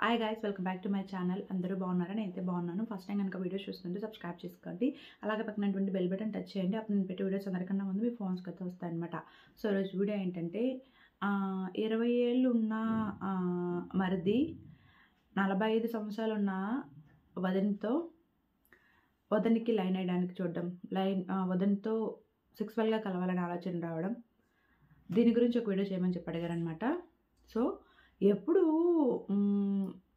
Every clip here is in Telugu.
Hi guys, welcome back to my channel. అందరూ బాగున్నారా? నేనైతే బాగున్నాను. ఫస్ట్ టైం కనుక వీడియోస్ చూస్తుంటే సబ్స్క్రైబ్ చేసుకోండి. అలాగే పక్కనటువంటి బెల్ బటన్ టచ్ చేయండి. అప్పుడు నేను పెట్టే వీడియోస్ అందరికన్నా ముందు మీ ఫోన్స్కి అయితే వస్తాయన్నమాట. సో ఈరోజు వీడియో ఏంటంటే 20 ఏళ్ళు ఉన్న మరిది 45 సంవత్సరాలు ఉన్న వదనికి లైన్ వేయడానికి చూడడం, వదన్తో సెక్సువల్గా కలవాలని ఆలోచన రావడం, దీని గురించి ఒక వీడియో చేయమని చెప్పి అడిగారనమాట. సో ఎప్పుడు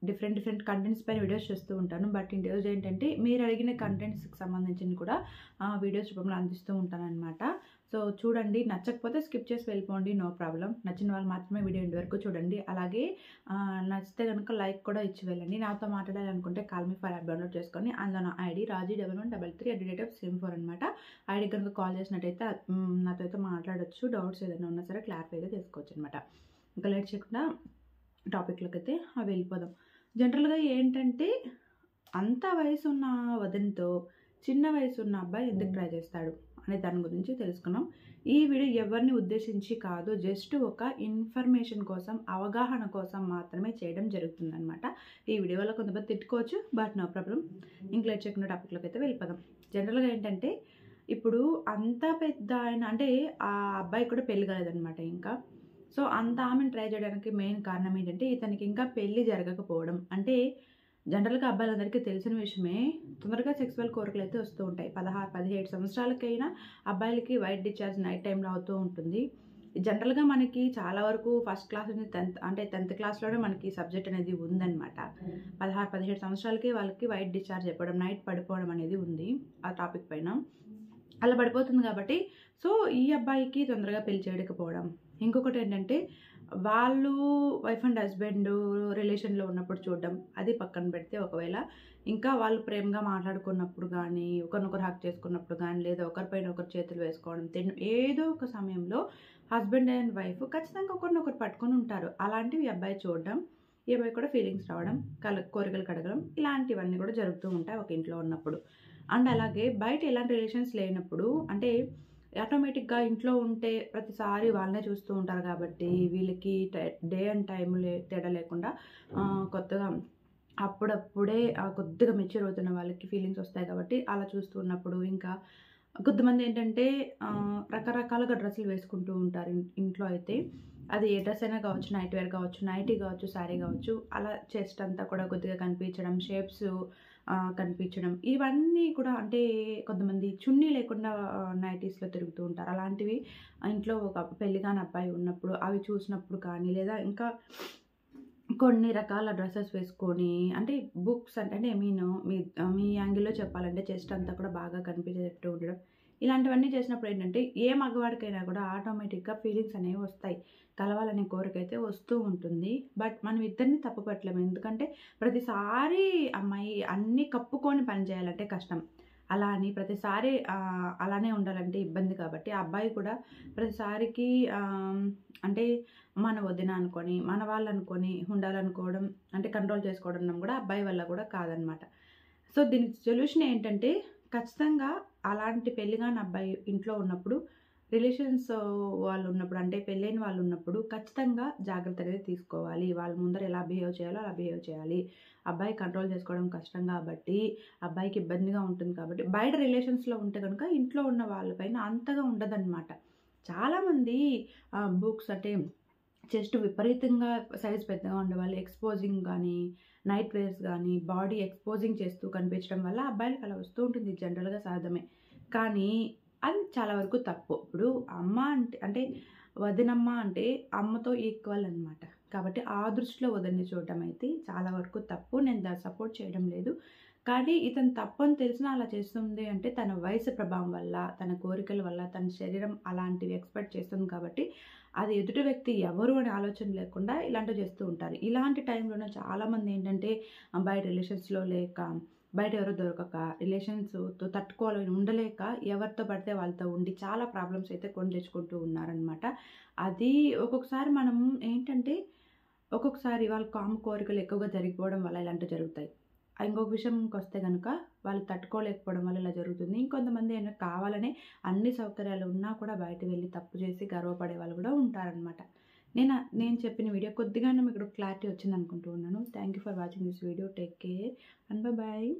డిఫరెంట్ కంటెంట్స్ పైన వీడియోస్ చేస్తూ ఉంటాను. బట్ ఈరోజు ఏంటంటే మీరు అడిగిన కంటెంట్స్కి సంబంధించింది కూడా వీడియోస్ రూపంలో అందిస్తూ ఉంటానన్నమాట. సో చూడండి, నచ్చకపోతే స్కిప్ చేసి వెళ్ళిపోండి, నో ప్రాబ్లం. నచ్చిన వాళ్ళు మాత్రమే వీడియో ఎండ్ వరకు చూడండి. అలాగే నచ్చితే కనుక లైక్ కూడా ఇచ్చి వెళ్ళండి. నాతో మాట్లాడాలనుకుంటే call me for app download చేసుకొని అందులో నా ఐడి Raji1133@3 అనమాట. ఐడి కనుక కాల్ చేసినట్టయితే నాతో అయితే మాట్లాడచ్చు. డౌట్స్ ఏదైనా ఉన్నా సరే క్లారిఫై అయితే చేసుకోవచ్చు అనమాట. ఇంకా లేట్ చేయకుండా టాపిక్లోకి అయితే వెళ్ళిపోదాం. జనరల్గా ఏంటంటే అంత వయసు ఉన్న వదనతో చిన్న వయసు ఉన్న అబ్బాయి ఎందుకు ట్రై చేస్తాడు అనే దాని గురించి తెలుసుకున్నాం. ఈ వీడియో ఎవరిని ఉద్దేశించి కాదు, జస్ట్ ఒక ఇన్ఫర్మేషన్ కోసం, అవగాహన కోసం మాత్రమే చేయడం జరుగుతుందన్నమాట. ఈ వీడియో వల్ల కొంతమంది తిట్టుకోవచ్చు, బట్ నో ప్రాబ్లం. ఇంకా లేట్ చేయకుండా టాపిక్లోకి అయితే వెళ్ళిపోదాం. జనరల్గా ఏంటంటే ఇప్పుడు అంత పెద్ద ఆయన అంటే ఆ అబ్బాయి కూడా పెళ్లి కాలేదన్నమాట ఇంకా. సో అంత ఆమెను ట్రై చేయడానికి మెయిన్ కారణం ఏంటంటే ఇతనికి ఇంకా పెళ్లి జరగకపోవడం. అంటే జనరల్గా అబ్బాయిలందరికీ తెలిసిన విషయమే, తొందరగా సెక్సువల్ కోరికలు అయితే వస్తూ ఉంటాయి. 16-17 సంవత్సరాలకైనా అబ్బాయిలకి వైట్ డిశ్చార్జ్ నైట్ టైంలో అవుతూ ఉంటుంది. జనరల్గా మనకి చాలా వరకు ఫస్ట్ క్లాస్ నుంచి 10th క్లాస్లోనే మనకి సబ్జెక్ట్ అనేది ఉందన్నమాట. 16-17 సంవత్సరాలకి వాళ్ళకి వైట్ డిశ్చార్జ్ అయిపోవడం, నైట్ పడిపోవడం అనేది ఉంది ఆ టాపిక్ పైన. అలా పడిపోతుంది కాబట్టి సో ఈ అబ్బాయికి తొందరగా పెళ్లి చేయకపోవడం. ఇంకొకటి ఏంటంటే వాళ్ళు వైఫ్ అండ్ హస్బెండ్ రిలేషన్లో ఉన్నప్పుడు చూడడం, అది పక్కన పెడితే ఒకవేళ ఇంకా వాళ్ళు ప్రేమగా మాట్లాడుకున్నప్పుడు కానీ, ఒకరినొకరు హక్ చేసుకున్నప్పుడు కానీ, లేదా ఒకరిపైన ఒకరు చేతులు వేసుకోవడం, ఏదో ఒక సమయంలో హస్బెండ్ అండ్ వైఫ్ ఖచ్చితంగా ఒకరినొకరు పట్టుకొని ఉంటారు. అలాంటివి ఈ అబ్బాయి చూడడం, ఈ అబ్బాయి కూడా ఫీలింగ్స్ రావడం, కోరికలు కడగడం, ఇలాంటివన్నీ కూడా జరుగుతూ ఉంటాయి ఒక ఇంట్లో ఉన్నప్పుడు. అండ్ అలాగే బయట ఎలాంటి రిలేషన్స్ లేనప్పుడు అంటే ఆటోమేటిక్గా ఇంట్లో ఉంటే ప్రతిసారి వాళ్ళనే చూస్తూ ఉంటారు కాబట్టి వీళ్ళకి డే అండ్ టైం తేడా లేకుండా కొత్తగా అప్పుడప్పుడే కొద్దిగా మెచ్యూర్ అవుతున్న వాళ్ళకి ఫీలింగ్స్ వస్తాయి కాబట్టి అలా చూస్తూ ఉన్నప్పుడు ఇంకా కొంతమంది ఏంటంటే రకరకాలుగా డ్రెస్సులు వేసుకుంటూ ఉంటారు ఇంట్లో. అయితే అది ఏ డ్రెస్ అయినా కావచ్చు, నైట్ వేర్ కావచ్చు, నైటీ కావచ్చు, శారీ కావచ్చు, అలా చెస్ట్ అంతా కూడా కొద్దిగా కనిపించడం, షేప్స్ కనిపించడం, ఇవన్నీ కూడా అంటే కొంతమంది చున్నీ లేకుండా నైటీస్లో తిరుగుతూ ఉంటారు. అలాంటివి ఇంట్లో ఒక పెళ్లిగాని అబ్బాయి ఉన్నప్పుడు అవి చూసినప్పుడు కానీ, లేదా ఇంకా కొన్ని రకాల డ్రెస్సెస్ వేసుకొని అంటే బుక్స్ అంటే మీ యాంగిల్లో చెప్పాలంటే చెస్ట్ అంతా కూడా బాగా కనిపించేటట్టు ఉండడం, ఇలాంటివన్నీ చేసినప్పుడు ఏంటంటే ఏ మగవాడికైనా కూడా ఆటోమేటిక్గా ఫీలింగ్స్ అనేవి వస్తాయి. కలవాలనే కోరిక అయితే వస్తూ ఉంటుంది. బట్ మనం ఇద్దరిని తప్పు పట్టలేము. ఎందుకంటే ప్రతిసారి అమ్మాయి అన్నీ కప్పుకొని పని చేయాలంటే కష్టం. అలా అని ప్రతిసారి అలానే ఉండాలంటే ఇబ్బంది. కాబట్టి ఆ అబ్బాయి కూడా ప్రతిసారికి అంటే మన వదిన అనుకొని, మన వాళ్ళు అనుకొని ఉండాలనుకోవడం, అంటే కంట్రోల్ చేసుకోవడం కూడా అబ్బాయి వల్ల కూడా కాదనమాట. సో దీనికి సొల్యూషన్ ఏంటంటే ఖచ్చితంగా అలాంటి పెళ్ళిగాని అబ్బాయి ఇంట్లో ఉన్నప్పుడు, రిలేషన్స్ వాళ్ళు ఉన్నప్పుడు, అంటే పెళ్ళైన వాళ్ళు ఉన్నప్పుడు ఖచ్చితంగా జాగ్రత్త అనేది తీసుకోవాలి. వాళ్ళ ముందర ఎలా బిహేవ్ చేయాలో అలా బిహేవ్ చేయాలి. అబ్బాయి కంట్రోల్ చేసుకోవడం కష్టం కాబట్టి, అబ్బాయికి ఇబ్బందిగా ఉంటుంది కాబట్టి, బయట రిలేషన్స్లో ఉంటే కనుక ఇంట్లో ఉన్న వాళ్ళపైన అంతగా ఉండదన్నమాట. చాలామంది బుక్స్ అంటే చెస్ట్ విపరీతంగా సైజ్ పెద్దగా ఉండేవాళ్ళు ఎక్స్పోజింగ్ కానీ, నైట్ వేర్స్ కానీ, బాడీ ఎక్స్పోజింగ్ చేస్తూ కనిపించడం వల్ల అబ్బాయిలకు అలా వస్తూ ఉంటుంది. జనరల్గా సహజమే. కానీ అది చాలా వరకు తప్పు. ఇప్పుడు అమ్మ అంటే వదినమ్మ అంటే అమ్మతో ఈక్వల్ అనమాట. కాబట్టి ఆ దృష్టిలో వదిన్ని చూడడం అయితే చాలా వరకు తప్పు. నేను దాన్ని సపోర్ట్ చేయడం లేదు. కానీ ఇతను తప్పని తెలిసినా అలా చేస్తుంది అంటే తన వయసు ప్రభావం వల్ల, తన కోరికల వల్ల, తన శరీరం అలాంటివి ఎక్స్పెక్ట్ చేస్తుంది కాబట్టి అది ఎదుటి వ్యక్తి ఎవరు అనే ఆలోచన లేకుండా ఇలాంటివి చేస్తూ ఉంటారు. ఇలాంటి టైంలోనే చాలామంది ఏంటంటే బయట రిలేషన్స్లో లేక, బయట ఎవరో దొరకక, రిలేషన్స్తో తట్టుకోవాలని ఉండలేక ఎవరితో పడితే వాళ్ళతో ఉండి చాలా ప్రాబ్లమ్స్ అయితే కొని తెచ్చుకుంటూ ఉన్నారనమాట. అది ఒక్కొక్కసారి మనం ఏంటంటే ఒక్కొక్కసారి వాళ్ళ కామ కోరికలు ఎక్కువగా జరిగిపోవడం వల్ల ఇలాంటివి జరుగుతాయి. ఇంకొక విషయంకి వస్తే కనుక వాళ్ళు తట్టుకోలేకపోవడం వల్ల ఇలా జరుగుతుంది. ఇంకొంతమంది అయినా కావాలనే అన్ని సౌకర్యాలు ఉన్నా కూడా బయట వెళ్ళి తప్పు చేసి గర్వపడే వాళ్ళు కూడా ఉంటారనమాట. నేను చెప్పిన వీడియో కొద్దిగానే మీకు క్లారిటీ వచ్చింది అనుకుంటూ ఉన్నాను. Thank you for watching this video. Take care and bye.